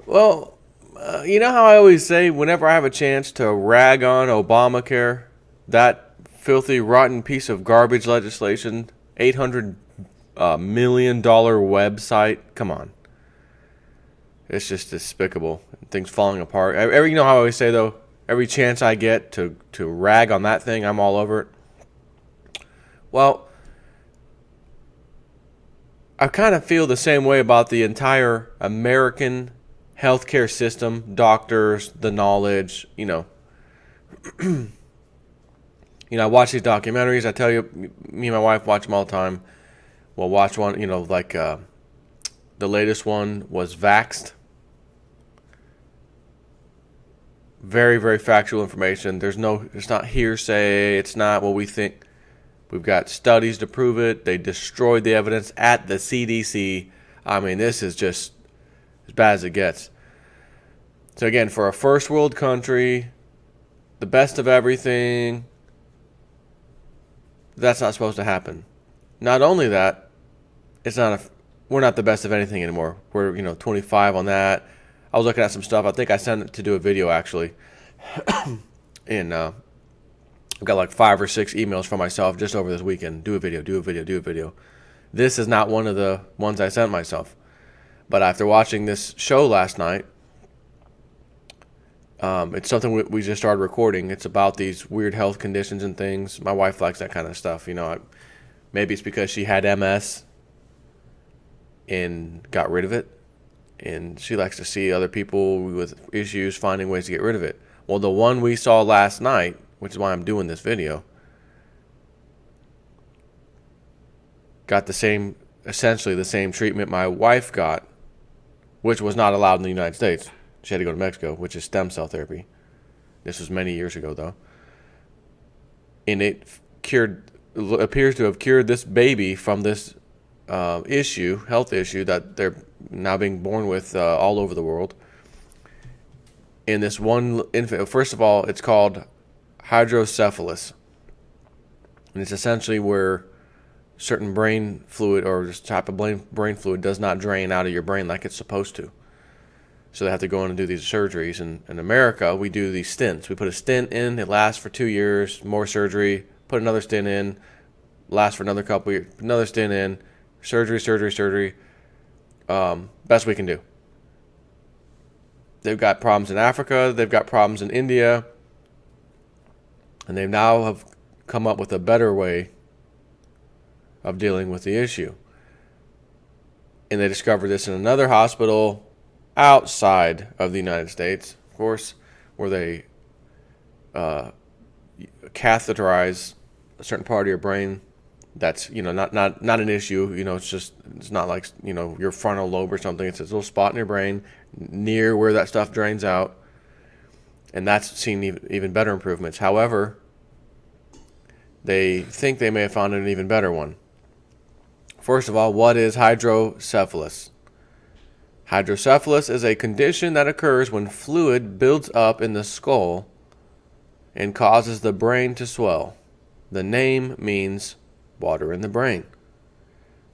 Well, you know how I always say whenever I have a chance to rag on Obamacare, that filthy, rotten piece of garbage legislation, $800 million website. Come on, it's just despicable. Things falling apart. You know how I always say though, every chance I get to rag on that thing, I'm all over it. Well, I kind of feel the same way about the entire American healthcare system, doctors, the knowledge. I watch these documentaries. I tell you, me and my wife watch them all the time. We'll watch one, like the latest one was Vaxxed. Very, very factual information. It's not hearsay. It's not what we think. We've got studies to prove it. They destroyed the evidence at the CDC. I mean, this is just as bad as it gets. So again, for a first world country, the best of everything, that's not supposed to happen. Not only that, we're not the best of anything anymore. We're 25 on that. I was looking at some stuff. I think I sent it to do a video actually, and I've got like 5 or 6 emails from myself just over this weekend. Do a video, do a video, do a video. This is not one of the ones I sent myself. But after watching this show last night, it's something we just started recording. It's about these weird health conditions and things. My wife likes that kind of stuff. Maybe it's because she had MS and got rid of it. And she likes to see other people with issues finding ways to get rid of it. Well, the one we saw last night, which is why I'm doing this video, got essentially the same treatment my wife got, which was not allowed in the United States. She had to go to Mexico, which is stem cell therapy. This was many years ago, though. And it appears to have cured this baby from this health issue that they're now being born with all over the world. And this one infant, first of all, it's called Hydrocephalus. And it's essentially where certain brain fluid or this type of brain fluid does not drain out of your brain like it's supposed to. So they have to go in and do these surgeries. And in America, we do these stints. We put a stent in, it lasts for 2 years, more surgery, put another stent in, lasts for another couple years, another stent in, surgery. Best we can do. They've got problems in Africa, they've got problems in India, and they now have come up with a better way of dealing with the issue. And they discovered this in another hospital outside of the United States, of course, where they catheterize a certain part of your brain. That's not an issue. It's not like your frontal lobe or something. It's a little spot in your brain near where that stuff drains out, and that's seen even better improvements. However, they think they may have found an even better one. First of all, what is hydrocephalus? Hydrocephalus is a condition that occurs when fluid builds up in the skull and causes the brain to swell. The name means water in the brain.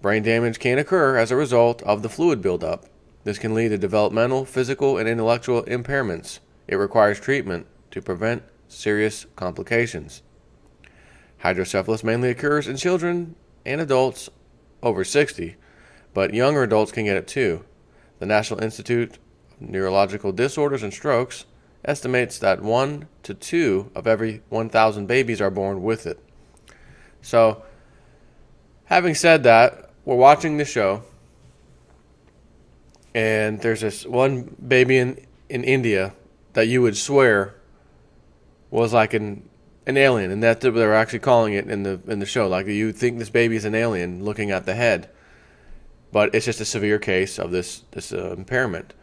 Brain damage can occur as a result of the fluid buildup. This can lead to developmental, physical, and intellectual impairments. It requires treatment to prevent serious complications. Hydrocephalus mainly occurs in children and adults over 60, but younger adults can get it too. The National Institute of Neurological Disorders and Strokes estimates that 1 to 2 of every 1,000 babies are born with it. So, having said that, we're watching the show, and there's this one baby in India that you would swear was like an alien, and that they were actually calling it in the show. Like, you think this baby is an alien looking at the head, but it's just a severe case of this impairment.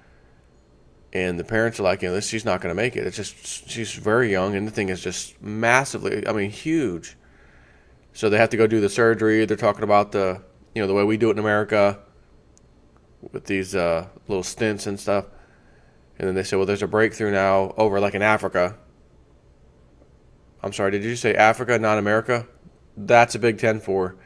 And the parents are like, she's not going to make it. It's just, she's very young, and the thing is just massively, huge. So they have to go do the surgery. They're talking about the way we do it in America with these little stents and stuff. And then they say, well, there's a breakthrough now over like in Africa. I'm sorry, did you say Africa, not America? That's a Big 10 for.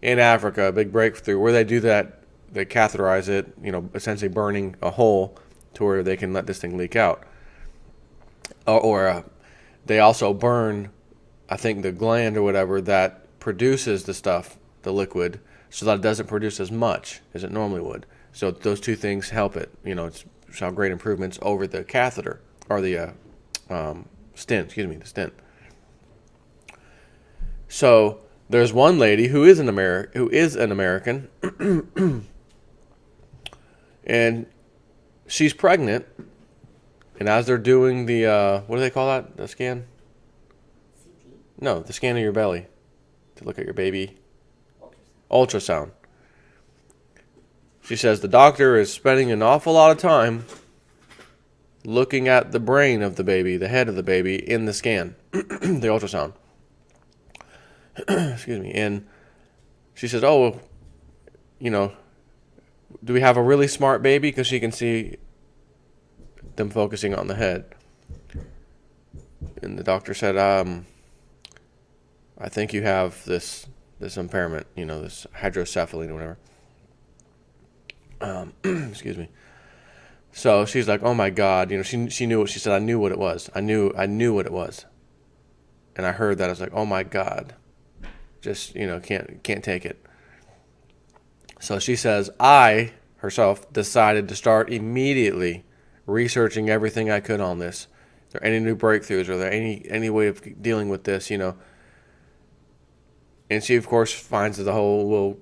In Africa, a big breakthrough where they do that. They catheterize it, essentially burning a hole to where they can let this thing leak out. Or they also burn, I think, the gland or whatever that produces the stuff, the liquid, so that it doesn't produce as much as it normally would. So those two things help it. It's saw great improvements over the catheter, or the stent. The stent. So there's one lady who is an American, and she's pregnant. And as they're doing the what do they call that? The scan? CT? No, the scan of your belly to look at your baby. Ultrasound. She says the doctor is spending an awful lot of time looking at the brain of the baby, the head of the baby, in the scan, the ultrasound. Excuse me. And she says, oh, do we have a really smart baby? Because she can see them focusing on the head. And the doctor said, I think you have this impairment, this hydrocephalus or whatever. Excuse me. So she's like, oh my God, she knew what she said. I knew what it was. I knew what it was. And I heard that. I was like, oh my God, just, can't take it. So she says, I herself decided to start immediately researching everything I could on this. Are there any new breakthroughs? Are there any way of dealing with this, And she, of course, finds that the whole will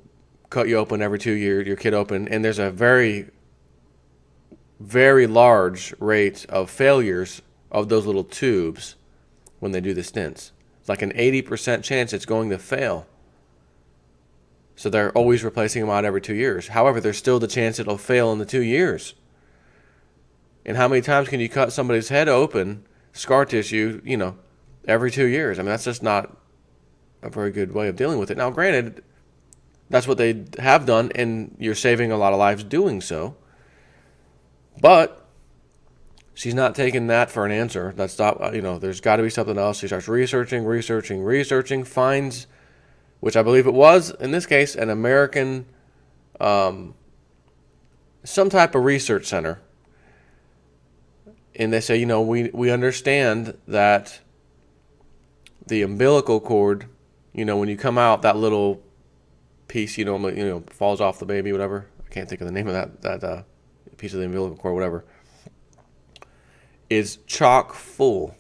cut you open every 2 years, your kid open, and there's a very, very large rate of failures of those little tubes when they do the stents. It's like an 80% chance it's going to fail. So they're always replacing them out every 2 years. However, there's still the chance it'll fail in the 2 years. And how many times can you cut somebody's head open, scar tissue, every 2 years? I mean, that's just not a very good way of dealing with it. Now, granted, that's what they have done, and you're saving a lot of lives doing so. But she's not taking that for an answer. That's not, there's got to be something else. She starts researching, finds, which I believe it was, in this case, an American, some type of research center. And they say, we understand that the umbilical cord, when you come out, that little piece, falls off the baby, whatever. I can't think of the name of that piece of the umbilical cord, whatever, is chock full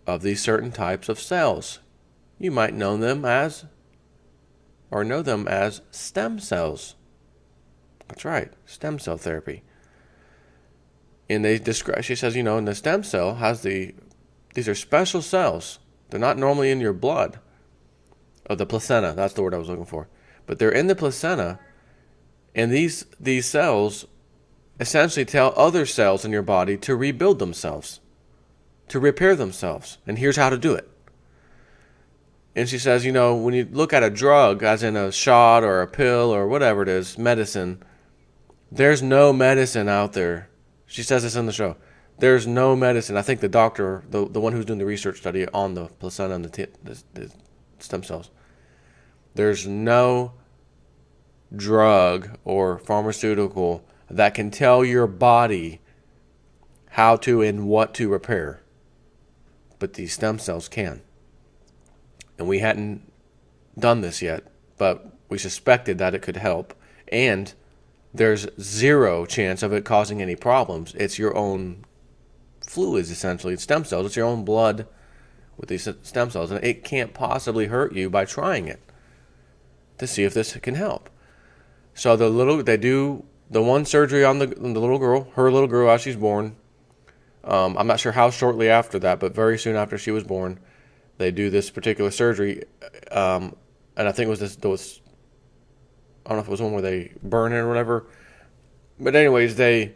of these certain types of cells. You might know them as stem cells. That's right, stem cell therapy. And they describe, she says, and the stem cell has these are special cells. They're not normally in your blood. Oh, the placenta, that's the word I was looking for. But they're in the placenta, and these cells essentially tell other cells in your body to rebuild themselves, to repair themselves. And here's how to do it. And she says, when you look at a drug, as in a shot or a pill or whatever it is, medicine, there's no medicine out there. She says this in the show. There's no medicine. I think the doctor, the one who's doing the research study on the placenta and the stem cells, there's no drug or pharmaceutical that can tell your body how to and what to repair. But these stem cells can. And we hadn't done this yet, but we suspected that it could help. And there's zero chance of it causing any problems. It's your own fluids, essentially. It's stem cells. It's your own blood with these stem cells. And it can't possibly hurt you by trying it to see if this can help. So they do the one surgery on the little girl, her little girl as she's born. I'm not sure how shortly after that, but very soon after she was born, they do this particular surgery. And I think it was I don't know if it was one where they burn it or whatever. But anyways, they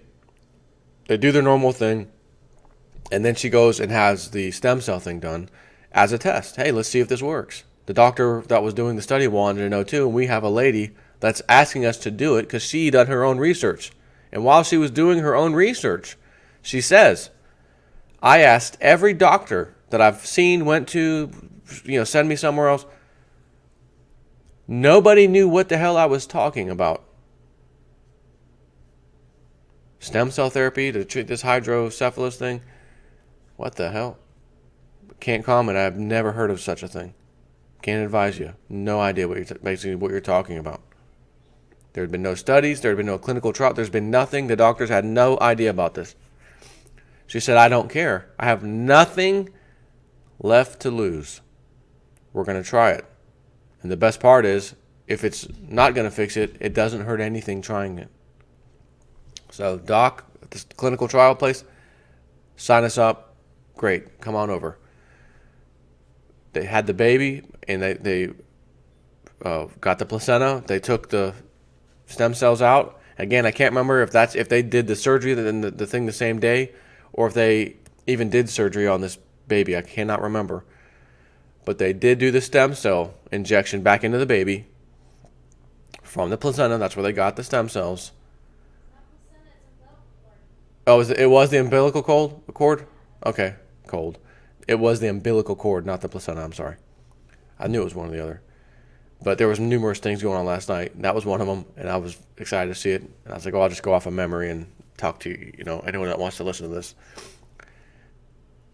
do their normal thing. And then she goes and has the stem cell thing done as a test. Hey, let's see if this works. The doctor that was doing the study wanted to know too. And we have a lady that's asking us to do it because she done her own research. And while she was doing her own research, she says, I asked every doctor that I've seen, went to, send me somewhere else. Nobody knew what the hell I was talking about. Stem cell therapy to treat this hydrocephalus thing? What the hell? Can't comment. I've never heard of such a thing. Can't advise you. No idea basically what you're talking about. There had been no studies. There had been no clinical trial. There's been nothing. The doctors had no idea about this. She said, I don't care. I have nothing left to lose. We're going to try it. And the best part is, if it's not going to fix it, it doesn't hurt anything trying it. So, doc, at this clinical trial place, sign us up. Great. Come on over. They had the baby, and they got the placenta. They took the stem cells out. Again, I can't remember if they did the surgery, then the thing the same day, or if they even did surgery on this baby. I cannot remember. But they did do the stem cell injection back into the baby from the placenta. That's where they got the stem cells. Oh, it was the umbilical cord? Okay, cold. It was the umbilical cord, not the placenta. I'm sorry. I knew it was one or the other. But there was numerous things going on last night. And that was one of them, and I was excited to see it. And I was like, I'll just go off of memory and talk to anyone that wants to listen to this.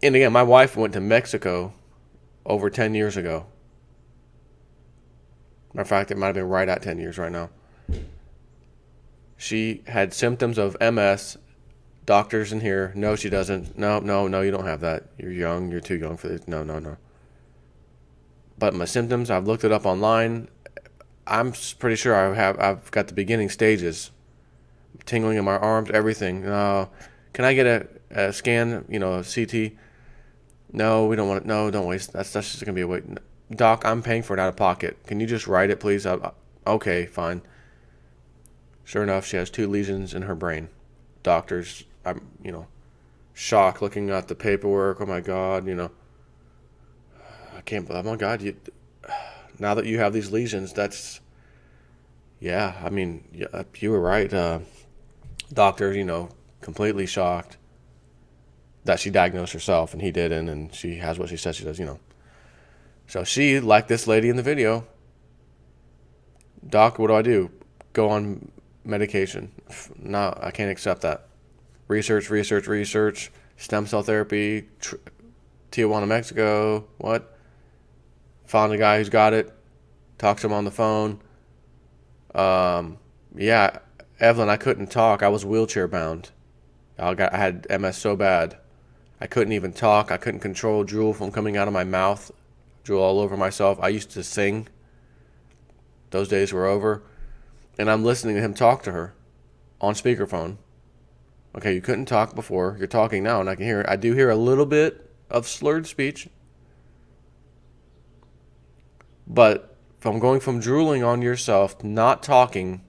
And again, my wife went to Mexico over 10 years ago. Matter of fact, it might have been right at 10 years right now. She had symptoms of MS. Doctors in here, no, she doesn't. No, you don't have that. You're young. You're too young for this. No. But my symptoms, I've looked it up online. I'm pretty sure I've got the beginning stages. Tingling in my arms, everything. Can I get a scan, a CT? No, we don't want it. No, don't waste. That's just going to be a wait. Doc, I'm paying for it out of pocket. Can you just write it, please? Okay, fine. Sure enough, she has 2 lesions in her brain. Doctors, I'm, shocked looking at the paperwork. Oh my God, I can't believe, oh my God, now that you have these lesions, that's, yeah, I mean, you were right. Doctors, completely shocked that she diagnosed herself and he didn't, and she has what she says she does, So she, like this lady in the video, Doc, what do? Go on medication. No, I can't accept that. Research. Stem cell therapy. Tijuana, Mexico. What? Found a guy who's got it. Talked to him on the phone. Yeah, Evelyn, I couldn't talk. I was wheelchair bound. I had MS so bad. I couldn't even talk. I couldn't control drool from coming out of my mouth. Drool all over myself. I used to sing. Those days were over. And I'm listening to him talk to her on speakerphone. Okay, you couldn't talk before. You're talking now, and I can hear it. I do hear a little bit of slurred speech. But from going from drooling on yourself, not talking,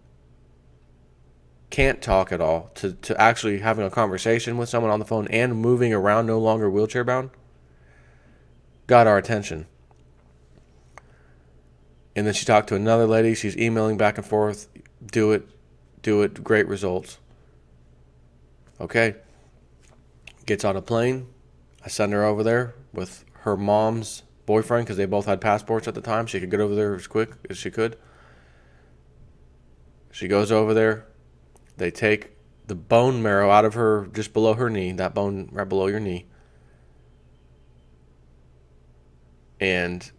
can't talk at all, to actually having a conversation with someone on the phone and moving around, no longer wheelchair bound, got our attention. And then she talked to another lady. She's emailing back and forth. Do it. Great results. Okay. Gets on a plane. I send her over there with her mom's boyfriend because they both had passports at the time. She could get over there as quick as she could. She goes over there. They take the bone marrow out of her just below her knee, that bone right below your knee, and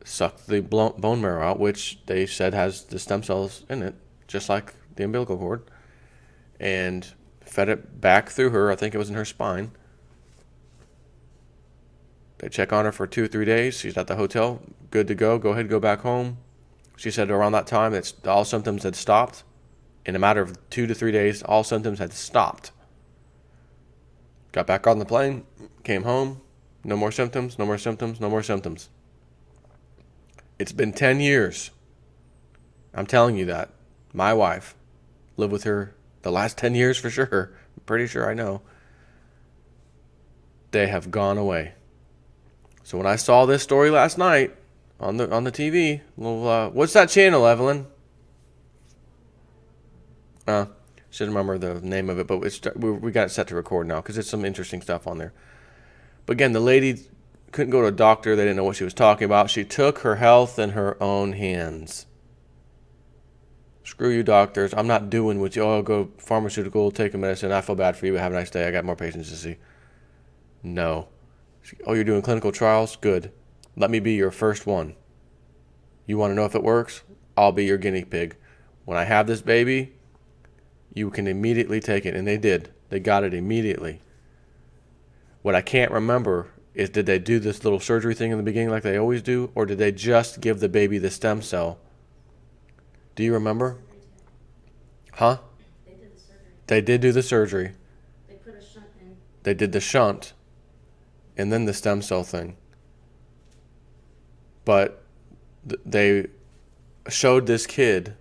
suck the bone marrow out, which they said has the stem cells in it, just like the umbilical cord, and fed it back through her. I think it was in her spine. They check on her for 2 or 3 days. She's at the hotel, good to go. Go ahead, go back home. She said around that time, all symptoms had stopped. In a matter of 2 to 3 days, all symptoms had stopped. Got back on the plane, came home. No more symptoms, no more symptoms, no more symptoms. It's been 10 years. I'm telling you that. My wife lived with her the last 10 years for sure. I'm pretty sure I know. They have gone away. So when I saw this story last night on the TV, what's that channel, Evelyn? Should remember the name of it, but we got it set to record now because it's some interesting stuff on there. But again, the lady couldn't go to a doctor. They didn't know what she was talking about. She took her health in her own hands. Screw you, doctors. I'm not doing what you. Oh, go pharmaceutical, take a medicine. I feel bad for you. Have a nice day. I got more patients to see. No. Oh, you're doing clinical trials? Good. Let me be your first one. You want to know if it works? I'll be your guinea pig. When I have this baby, you can immediately take it. And they did. They got it immediately. What I can't remember is, did they do this little surgery thing in the beginning like they always do? Or did they just give the baby the stem cell? Do you remember? Huh? They did the surgery. They did do the surgery. They put a shunt in. They did the shunt and then the stem cell thing. But they showed this kid,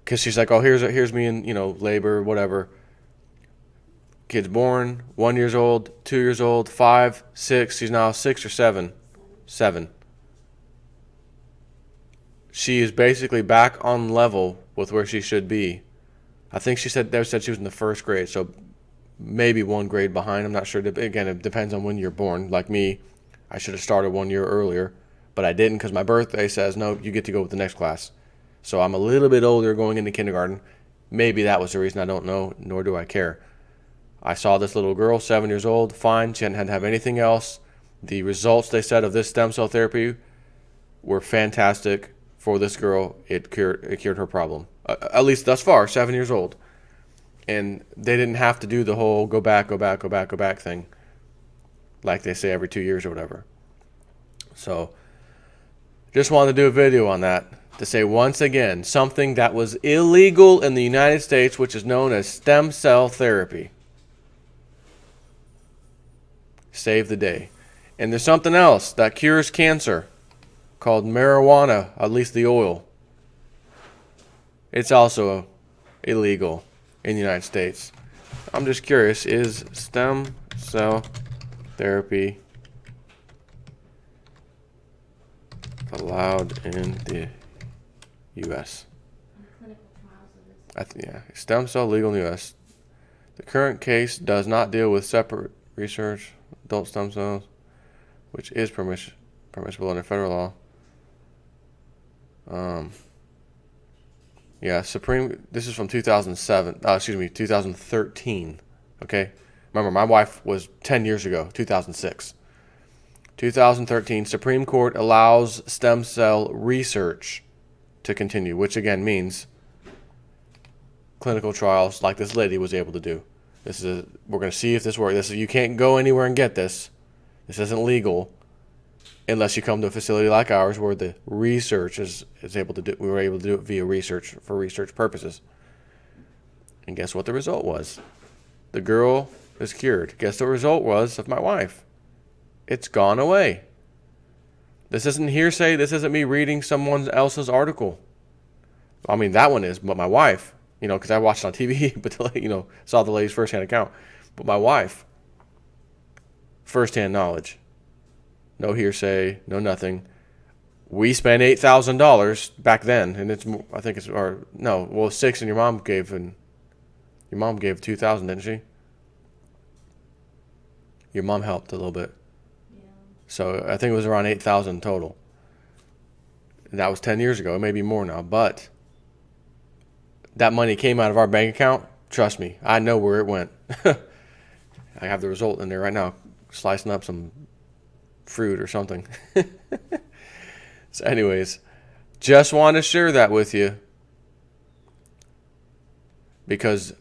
because she's like, oh, here's me in, labor, whatever. Kid's born, 1 year old, 2 years old, 5, 6. She's now 6 or 7. 7. She is basically back on level with where she should be. I think they said she was in the first grade, so maybe 1 grade behind. I'm not sure. Again, it depends on when you're born. Like me, I should have started 1 year earlier, but I didn't because my birthday says, no, you get to go with the next class. So I'm a little bit older going into kindergarten. Maybe that was the reason. I don't know, nor do I care. I saw this little girl, 7 years old, fine. She hadn't had to have anything else. The results, they said, of this stem cell therapy were fantastic for this girl. It cured her problem. At least thus far, 7 years old. And they didn't have to do the whole go back thing like they say every 2 years or whatever. So just wanted to do a video on that to say once again something that was illegal in the United States, which is known as stem cell therapy. Save the day. And there's something else that cures cancer called marijuana, at least the oil. It's also illegal in the United States. I'm just curious, is stem cell therapy allowed in the U.S.? Clinical trials of this. Yeah, stem cell legal in the U.S. The current case does not deal with separate research, adult stem cells, which is permissible under federal law. Yeah, this is from 2013. Okay? Remember, my wife was 10 years ago, 2006. 2013, Supreme Court allows stem cell research to continue, which again means clinical trials like this lady was able to do. We're going to see if this works. You can't go anywhere and get this. This isn't legal unless you come to a facility like ours where the research is able to do. We were able to do it via research for research purposes. And guess what the result was? The girl is cured. Guess the result was of my wife. It's gone away. This isn't hearsay. This isn't me reading someone else's article. I mean, that one is, but my wife, because I watched it on TV, but saw the lady's firsthand account. But my wife, firsthand knowledge. No hearsay, no nothing. We spent $8,000 back then, and $6, and your mom gave $2,000, didn't she? Your mom helped a little bit. Yeah. So I think it was around $8,000 total. And that was 10 years ago. It may be more now, but that money came out of our bank account. Trust me, I know where it went. I have the result in there right now, slicing up some fruit or something. So anyways, just want to share that with you because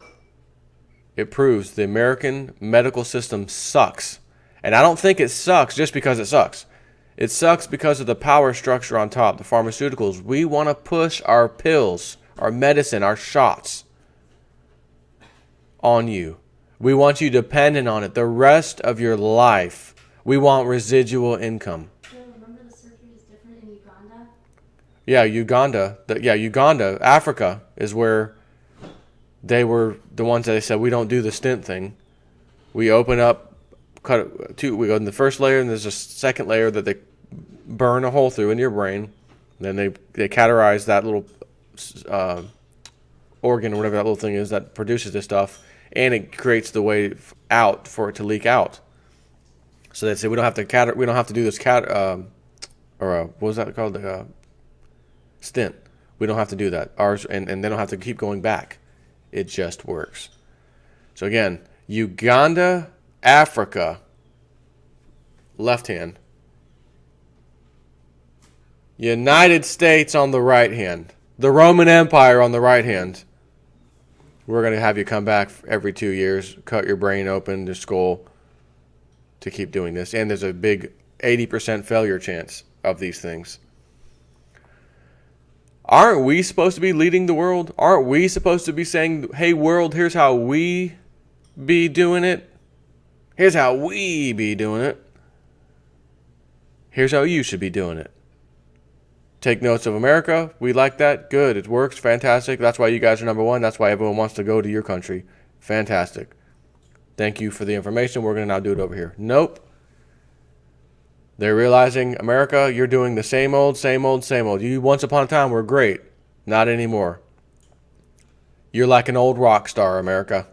it proves the American medical system sucks. And I don't think it sucks just because it sucks. It sucks because of the power structure on top, the pharmaceuticals. We want to push our pills, our medicine, our shots on you. We want you dependent on it the rest of your life. We want residual income. Remember the surgery is different in Uganda? Yeah, Uganda, Africa is where they were the ones that they said, we don't do the stent thing. We open up, we go in the first layer, and there's a second layer that they burn a hole through in your brain. Then they cauterize that little organ or whatever that little thing is that produces this stuff, and it creates the way out for it to leak out. So they say we don't have to do this what was that called? The stent. We don't have to do that. Ours, and they don't have to keep going back. It just works. So again, Uganda, Africa, left hand. United States on the right hand. The Roman Empire on the right hand. We're going to have you come back every 2 years, cut your brain open, your skull, to keep doing this. And there's a big 80% failure chance of these things. Aren't we supposed to be leading the world? Aren't we supposed to be saying, hey, world, here's how we be doing it? Here's how we be doing it. Here's how you should be doing it. Take notes of America. We like that. Good. It works. Fantastic. That's why you guys are number one. That's why everyone wants to go to your country. Fantastic. Thank you for the information. We're going to now do it over here. Nope. They're realizing, America, you're doing the same old, same old, same old. You once upon a time were great. Not anymore. You're like an old rock star, America.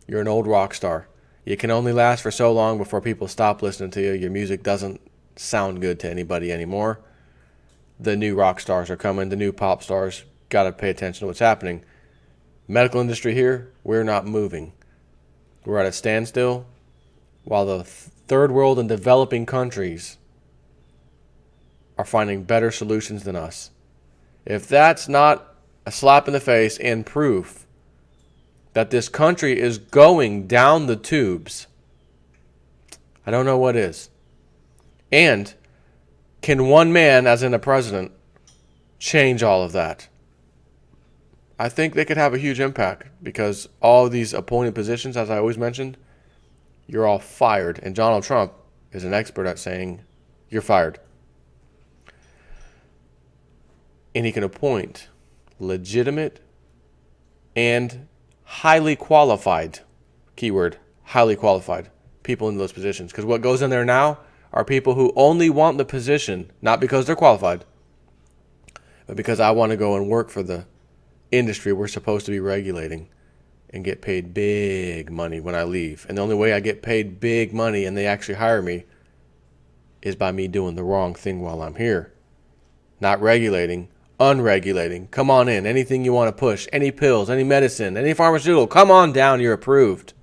You're an old rock star. You can only last for so long before people stop listening to you. Your music doesn't sound good to anybody anymore. The new rock stars are coming. The new pop stars. Got to pay attention to what's happening. Medical industry here, we're not moving. We're at a standstill while the third world and developing countries are finding better solutions than us. If that's not a slap in the face and proof that this country is going down the tubes, I don't know what is. And can one man, as in a president, change all of that? I think they could have a huge impact because all of these appointed positions, as I always mentioned, you're all fired. And Donald Trump is an expert at saying, you're fired. And he can appoint legitimate and highly qualified, keyword, highly qualified people in those positions. Because what goes in there now are people who only want the position, not because they're qualified, but because I want to go and work for the industry we're supposed to be regulating and get paid big money when I leave. And the only way I get paid big money and they actually hire me is by me doing the wrong thing while I'm here. Not regulating, unregulating. Come on in. Anything you want to push, any pills, any medicine, any pharmaceutical, come on down. You're approved.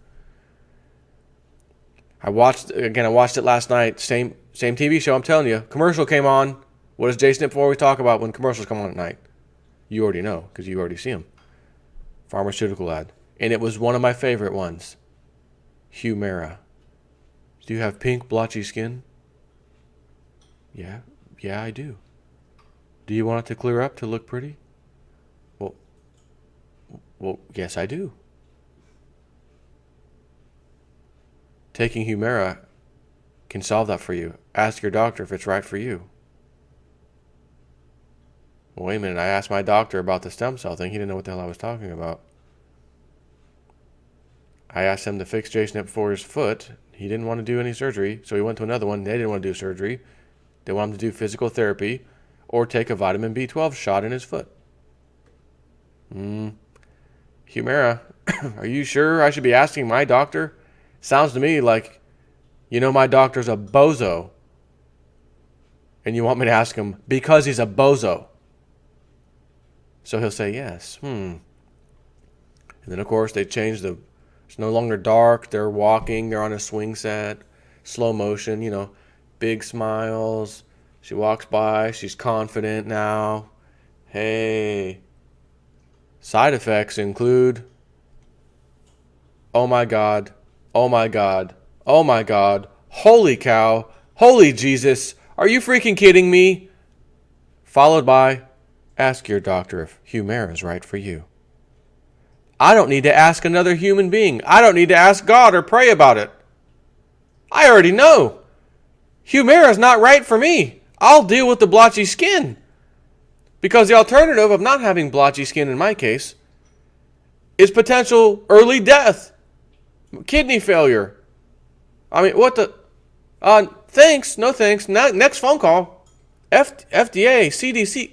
I watched it last night. Same TV show. I'm telling you, commercial came on. What does Jason before we talk about when commercials come on at night? You already know because you already see them. Pharmaceutical ad. And it was one of my favorite ones. Humira. Do you have pink, blotchy skin? Yeah, I do. Do you want it to clear up to look pretty? Well, yes, I do. Taking Humira can solve that for you. Ask your doctor if it's right for you. Well, wait a minute. I asked my doctor about the stem cell thing. He didn't know what the hell I was talking about. I asked him to fix Jason up for his foot. He didn't want to do any surgery, so he went to another one. They didn't want to do surgery. They want him to do physical therapy or take a vitamin B12 shot in his foot. Humira, are you sure I should be asking my doctor? Sounds to me like, my doctor's a bozo. And you want me to ask him because he's a bozo. So he'll say yes. And then, of course, they change it's no longer dark. They're walking. They're on a swing set. Slow motion, big smiles. She walks by. She's confident now. Hey. Side effects include, oh my God. Oh my God. Oh my God. Holy cow. Holy Jesus. Are you freaking kidding me? Followed by, ask your doctor if Humira is right for you. I don't need to ask another human being. I don't need to ask God or pray about it. I already know. Humira is not right for me. I'll deal with the blotchy skin. Because the alternative of not having blotchy skin in my case is potential early death. Kidney failure. I mean, what the? Thanks. No thanks. Next phone call. FDA, CDC.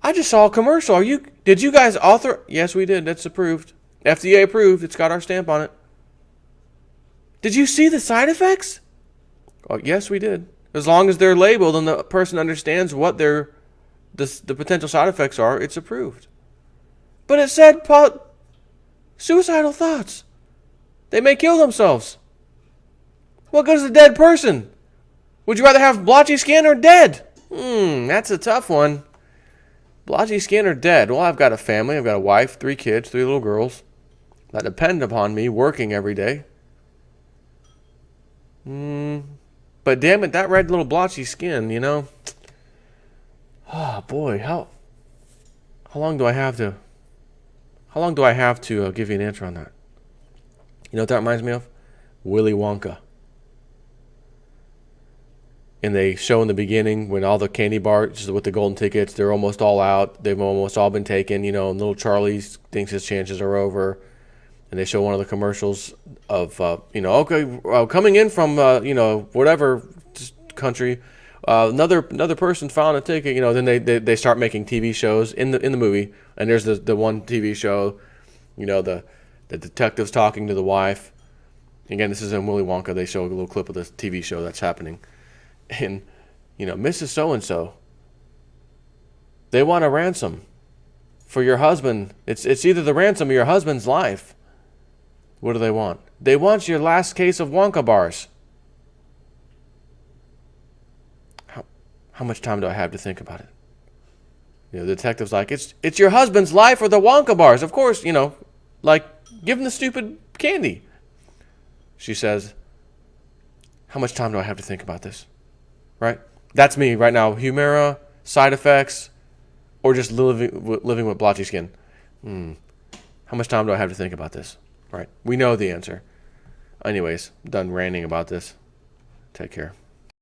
I just saw a commercial. Did you guys author? Yes, we did. That's approved. FDA approved. It's got our stamp on it. Did you see the side effects? Oh, yes, we did. As long as they're labeled and the person understands what they're the potential side effects are, it's approved. But it said suicidal thoughts. They may kill themselves. What good is a dead person? Would you rather have blotchy skin or dead? That's a tough one. Blotchy skin or dead? Well, I've got a family. I've got a wife, 3 kids, 3 little girls that depend upon me working every day. But damn it, that red little blotchy skin, you know. Oh boy, how long do I have to give you an answer on that? You know what that reminds me of? Willy Wonka. And they show in the beginning when all the candy bars with the golden tickets, they're almost all out. They've almost all been taken. You know, and little Charlie thinks his chances are over. And they show one of the commercials of, coming in from, whatever country, another person found a ticket. You know, then they start making TV shows in the movie. And there's the one TV show, you know, the detective's talking to the wife. Again, this is in Willy Wonka. They show a little clip of this TV show that's happening. And, you know, Mrs. So-and-so, they want a ransom for your husband. It's either the ransom or your husband's life. What do they want? They want your last case of Wonka bars. How much time do I have to think about it? You know, the detective's like, it's your husband's life or the Wonka bars. Of course, you know, like, give him the stupid candy. She says, how much time do I have to think about this? Right? That's me right now. Humira, side effects, or just living with blotchy skin. How much time do I have to think about this? Right? We know the answer. Anyways, done ranting about this. Take care.